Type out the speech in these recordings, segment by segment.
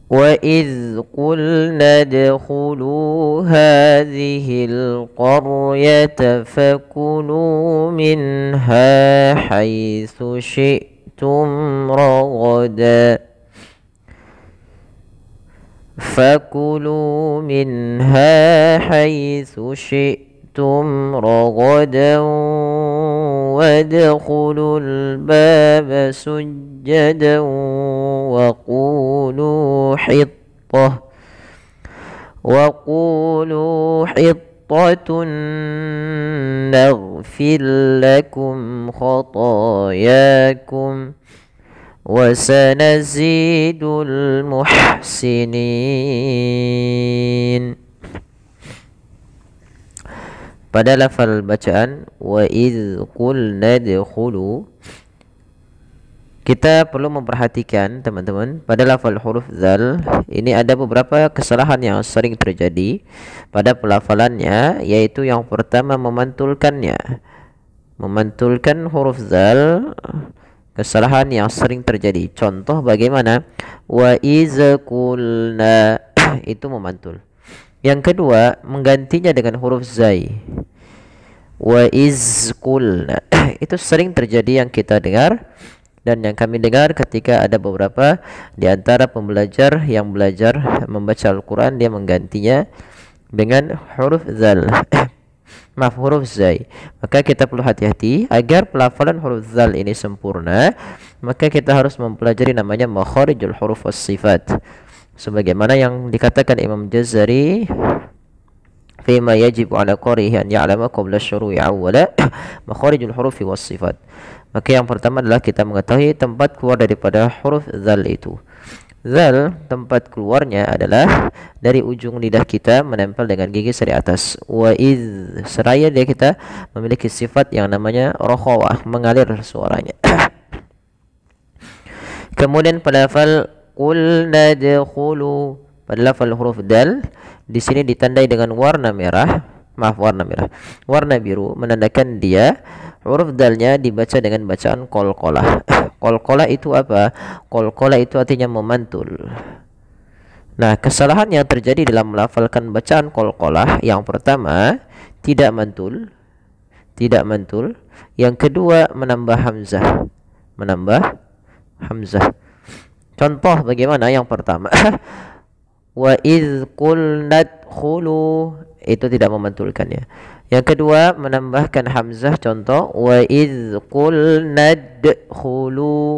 وإذ قلنا ادخلوا هذه القرية فكلوا منها حيث شئتم رغدا فكلوا منها حيث شئتم رغدا وادخلوا الباب سجدا وقولوا حطة نغفر لكم خطاياكم وسنزيد المحسنين. Pada lafal bacaan wa idz qulna dkhulu, kita perlu memperhatikan teman-teman pada lafal huruf zal ini ada beberapa kesalahan yang sering terjadi pada pelafalannya, yaitu yang pertama memantulkan huruf zal, kesalahan yang sering terjadi. Contoh bagaimana? Wa idz qulna itu memantul. Yang kedua, menggantinya dengan huruf zai. Wa iz qulna itu sering terjadi yang kita dengar dan yang kami dengar ketika ada beberapa di antara pembelajar yang belajar membaca Al-Quran, dia menggantinya dengan huruf zal. Huruf zai. Maka kita perlu hati-hati agar pelafalan huruf zal ini sempurna, maka kita harus mempelajari namanya makharijul huruf was sifat. Sebagaimana yang dikatakan Imam Jazari, fima yajibu ala qarihi an ya'lama qabla syuru'i awwala makharijul hurufi was sifat. Maka yang pertama adalah kita mengetahui tempat keluar daripada huruf zal itu. Zal tempat keluarnya adalah dari ujung lidah kita menempel dengan gigi seri atas. Wa iz seraya dia kita memiliki sifat yang namanya rokhawah, mengalir suaranya. Kemudian pada lafal qul nadkhulu, pada lafal huruf dal di sini ditandai dengan warna biru, menandakan dia huruf dalnya dibaca dengan bacaan qalqalah. Qalqalah itu apa? Qalqalah itu artinya memantul. Nah, kesalahan yang terjadi dalam melafalkan bacaan qalqalah, yang pertama tidak mantul. Yang kedua menambah hamzah. Contoh bagaimana? Yang pertama wa idz qulna dkhulu itu tidak memantulkannya. Yang kedua menambahkan hamzah, contoh wa idz qulna dkhulu.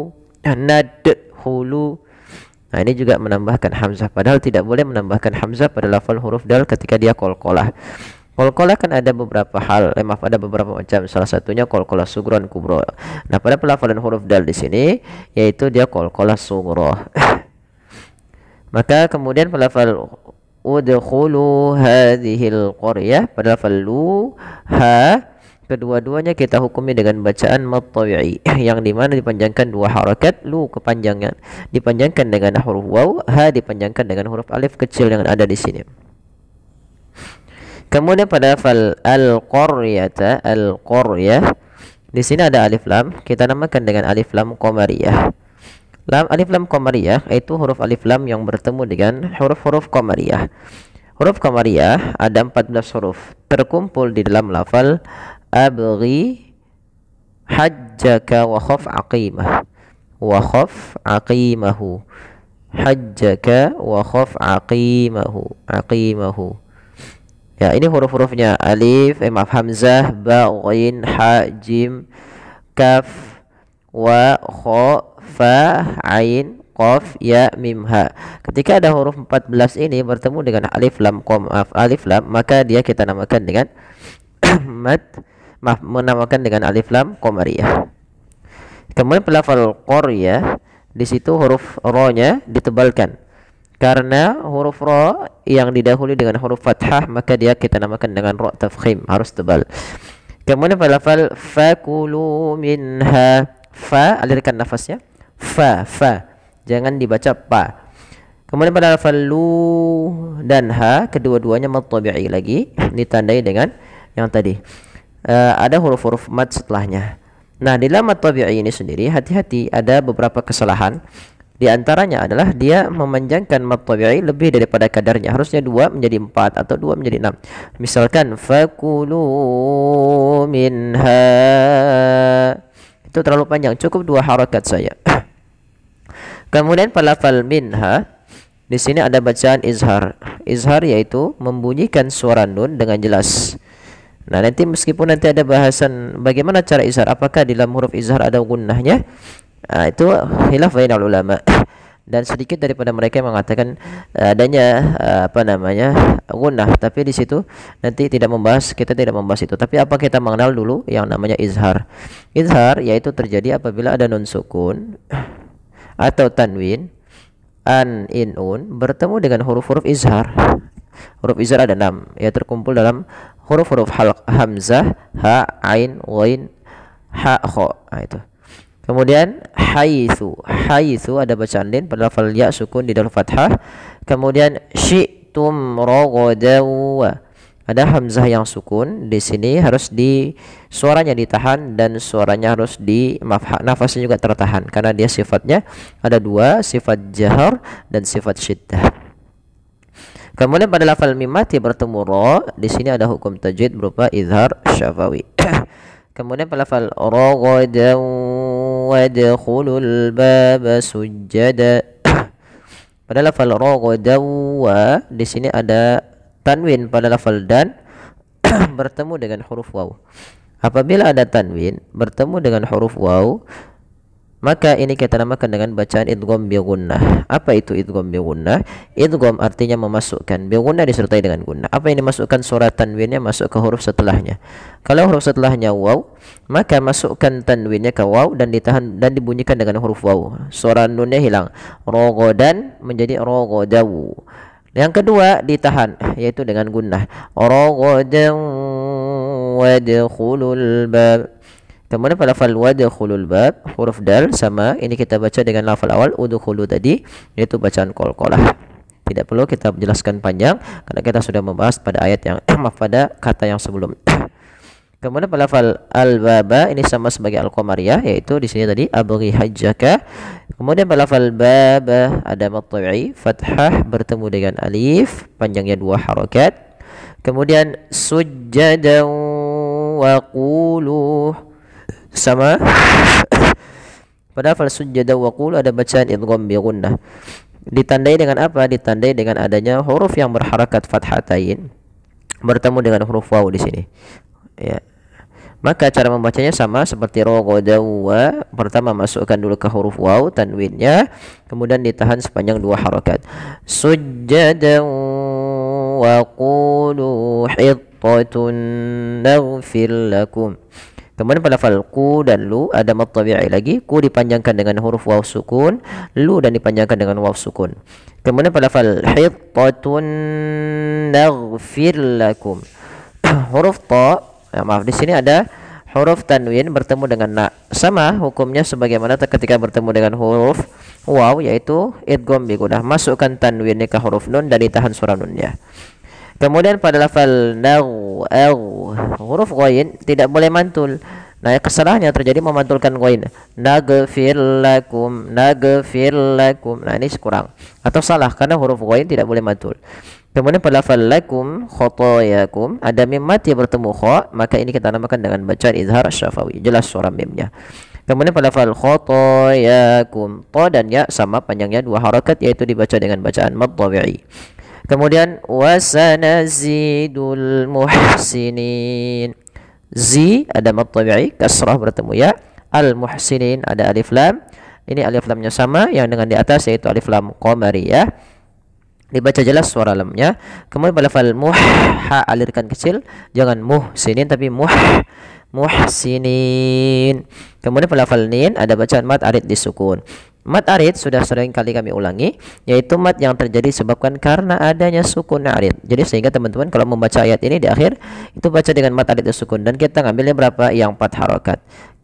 Nah, ini juga menambahkan hamzah, padahal tidak boleh menambahkan hamzah pada lafal huruf dal ketika dia qalqalah. Qalqalah kan ada beberapa ada beberapa macam. Salah satunya qalqalah sughra dan kubra. Nah, pada pelafalan huruf dal di sini yaitu dia qalqalah sughra. Maka kemudian pelafal udkhulu hadhil qaryah, pada lafal lu ha, kedua-duanya kita hukumi dengan bacaan mad tabi'i yang dimana dipanjangkan dua harakat. Lu kepanjangan dipanjangkan dengan huruf waw, ha dipanjangkan dengan huruf alif kecil yang ada di sini. Kemudian pada lafal al-qaryah, di sini ada alif lam, kita namakan dengan alif lam qamariyah. Alif lam qamariyah itu huruf alif lam yang bertemu dengan huruf-huruf qamariyah. Huruf qamariyah ada 14 huruf terkumpul di dalam lafal abghi hajjaka wa khaf aqimahu. Hajjaka wa khaf aqimahu. Ya, ini huruf-hurufnya alif, hamzah, ba, ghain, ha, jim, kaf, wa, kha, fa, ain, qaf, ya, mim, ha. Ketika ada huruf 14 ini bertemu dengan alif lam maka dia kita namakan dengan menamakan dengan alif lam qamariyah. Kemudian pelafal qaryah, di situ huruf ro-nya ditebalkan. Karena huruf ra yang didahului dengan huruf fathah, maka dia kita namakan dengan ra tafkhim, harus tebal. Kemudian pada lafal fakulu minha, fa alirkan nafasnya, fa, jangan dibaca pa. Kemudian pada lafal lu dan ha, kedua-duanya mad tabi'i lagi, ditandai dengan yang tadi. Ada huruf-huruf mad setelahnya. Nah, di dalam mad tabi'i ini sendiri hati-hati, ada beberapa kesalahan. Di antaranya adalah dia memanjangkan mad tabi'i lebih daripada kadarnya. Harusnya 2 menjadi 4 atau 2 menjadi 6. Misalkan fakulu minha, itu terlalu panjang, cukup 2 harakat saja. Kemudian pada lafal minha, di sini ada bacaan izhar. Izhar yaitu membunyikan suara nun dengan jelas. Nah, nanti meskipun nanti ada bahasan bagaimana cara izhar, apakah di dalam huruf izhar ada gunnahnya, itu khilaf bainal ulama. Dan sedikit daripada mereka yang mengatakan adanya gunnah, tapi di situ nanti tidak membahas, kita tidak membahas itu. Tapi apa kita mengenal dulu yang namanya izhar. Izhar yaitu terjadi apabila ada nun sukun atau tanwin, an, in, un bertemu dengan huruf-huruf izhar. Huruf izhar ada 6, ya, terkumpul dalam huruf-huruf hamzah, ha, ain, ghain, ha, kha. Itu. Kemudian haitsu. Haitsu ada bacaan lin pada lafal ya sukun di dalam fathah. Kemudian syi'tum ragadaw. Ada hamzah yang sukun di sini, harus suaranya ditahan dan suaranya harus nafasnya juga tertahan karena dia sifatnya ada 2, sifat jahar dan sifat syiddah. Kemudian pada lafal mim mati bertemu ra, di sini ada hukum tajwid berupa izhar syafawi. Kemudian pada lafal ragadaw wadkhulul baba sujada. Pada lafal ragadaw, di sini ada tanwin pada lafal dan bertemu dengan huruf waw. Apabila ada tanwin bertemu dengan huruf waw, maka ini kita namakan dengan bacaan idgham bi gunnah. Apa itu idgham bi gunnah? Idgham artinya memasukkan, bi gunnah disertai dengan gunnah. Apa yang dimasukkan? Suara tanwinnya masuk ke huruf setelahnya. Kalau huruf setelahnya waw, maka masukkan tanwinnya ke waw dan ditahan dan dibunyikan dengan huruf waw. Suara nunnya hilang. Raghadan menjadi ragadaw. Yang kedua ditahan, yaitu dengan gunnah. Raghadan wadkhulul bab. Kemudian pada lafal wadkhulul bab, huruf dal sama, ini kita baca dengan lafal awal udkhulu tadi, yaitu bacaan qalqalah. Tidak perlu kita jelaskan panjang karena kita sudah membahas pada ayat yang pada kata yang sebelum. Kemudian pada lafal al-baba, ini sama sebagai al-qamariyah, yaitu di sini tadi abghi hajjaka. Kemudian pada lafal baba ada mad tabi'i fathah bertemu dengan alif, panjangnya 2 harakat. Kemudian sujjadan wa qulu, sama pada lafal sujjadan wa qulu ada bacaan idgham bi gunnah. Ditandai dengan apa? Ditandai dengan adanya huruf yang berharakat fathatain bertemu dengan huruf waw di sini. Ya. Maka cara membacanya sama seperti ragadaw. Pertama masukkan dulu ke huruf waw tanwinnya, kemudian ditahan sepanjang 2 harakat. Sujjadan wa qulu hittatun naghfir lakum. Kemudian pada lafal ku dan lu ada mad tabi'i lagi. Ku dipanjangkan dengan huruf waw sukun, lu dan dipanjangkan dengan waw sukun. Kemudian pada lafal hittatun naghfir lakum. Huruf ta, maaf, di sini ada huruf tanwin bertemu dengan na. Sama hukumnya sebagaimana ketika bertemu dengan huruf waw, yaitu idgham bi gunnah. Masukkan tanwinnya ke huruf nun dan ditahan suara nunnya. Kemudian pada lafal huruf ghain tidak boleh mantul. Nah, kesalahannya terjadi memantulkan ghain. Naghfir lakum, naghfir lakum. Nah, ini kurang atau salah karena huruf ghain tidak boleh mantul. Kemudian pada lafal lakum khotoyakum ada mim mati bertemu kha, maka ini kita namakan dengan bacaan izhar syafawi. Jelas suara mimnya. Kemudian pada lafal khotoyakum, ta dan ya sama panjangnya 2 harakat, yaitu dibaca dengan bacaan mad tabi'i. Kemudian wasanazidul muhsinin. Zi ada mad tabi'i kasrah bertemu ya. Al muhsinin ada alif lam. Ini alif lamnya sama yang dengan di atas, yaitu alif lam qamariyah. Dibaca jelas suara lamnya. Kemudian pada lafal ha alirkan kecil, jangan muhsinin tapi muhsinin. Kemudian pada lafal nin ada bacaan mad arid disukun. Mad arid sudah sering kali kami ulangi, yaitu mad yang terjadi disebabkan karena adanya sukun arid. Jadi sehingga teman-teman kalau membaca ayat ini di akhir itu baca dengan mad arid disukun, dan kita ngambilnya berapa? Yang 4 harakat.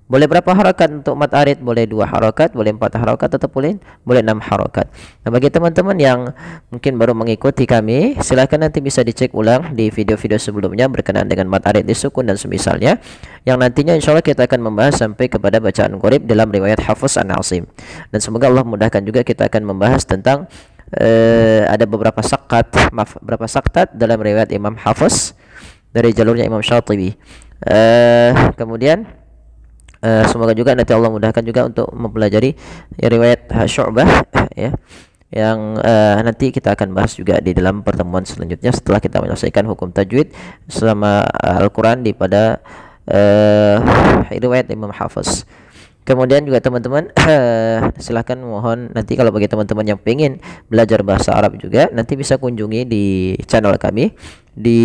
Boleh berapa harakat untuk mat arid? Boleh 2 harakat, boleh 4 harakat, atau boleh 6 harakat. Nah, bagi teman-teman yang mungkin baru mengikuti kami, silakan nanti bisa dicek ulang di video-video sebelumnya berkenaan dengan mat arid disukun dan semisalnya, yang nantinya insyaallah kita akan membahas sampai kepada bacaan qorib dalam riwayat Hafiz an Asim. Dan semoga Allah mudahkan juga kita akan membahas tentang ada beberapa beberapa saktat dalam riwayat Imam Hafiz dari jalurnya Imam Syatibi. Kemudian semoga juga nanti Allah mudahkan juga untuk mempelajari riwayat Syu'bah ya, yang nanti kita akan bahas juga di dalam pertemuan selanjutnya setelah kita menyelesaikan hukum tajwid selama Al-Quran di pada riwayat Imam Hafiz. Kemudian juga teman-teman silahkan mohon nanti kalau bagi teman-teman yang pengen belajar bahasa Arab juga, nanti bisa kunjungi di channel kami di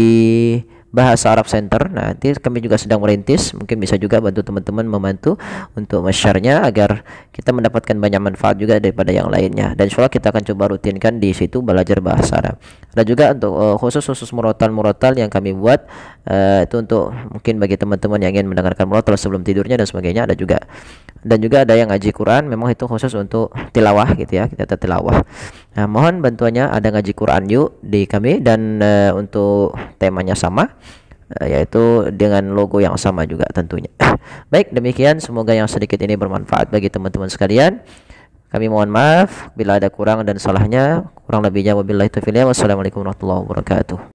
Bahasa Arab Center. Nah, nanti kami juga sedang merintis, mungkin bisa juga bantu teman-teman membantu untuk share-nya agar kita mendapatkan banyak manfaat juga daripada yang lainnya. Dan insyaallah kita akan coba rutinkan di situ belajar bahasa Arab. Ada juga untuk khusus murotal yang kami buat itu untuk mungkin bagi teman-teman yang ingin mendengarkan murotal sebelum tidurnya dan sebagainya, ada juga. Dan juga ada yang ngaji Quran, memang itu khusus untuk tilawah gitu ya, kita tilawah. Nah, mohon bantuannya, ada ngaji Quran yuk di kami, dan untuk temanya sama, yaitu dengan logo yang sama juga tentunya. Baik, demikian, semoga yang sedikit ini bermanfaat bagi teman-teman sekalian. Kami mohon maaf bila ada kurang dan salahnya. Kurang lebihnya wabillahi taufiq. Wassalamualaikum warahmatullahi wabarakatuh.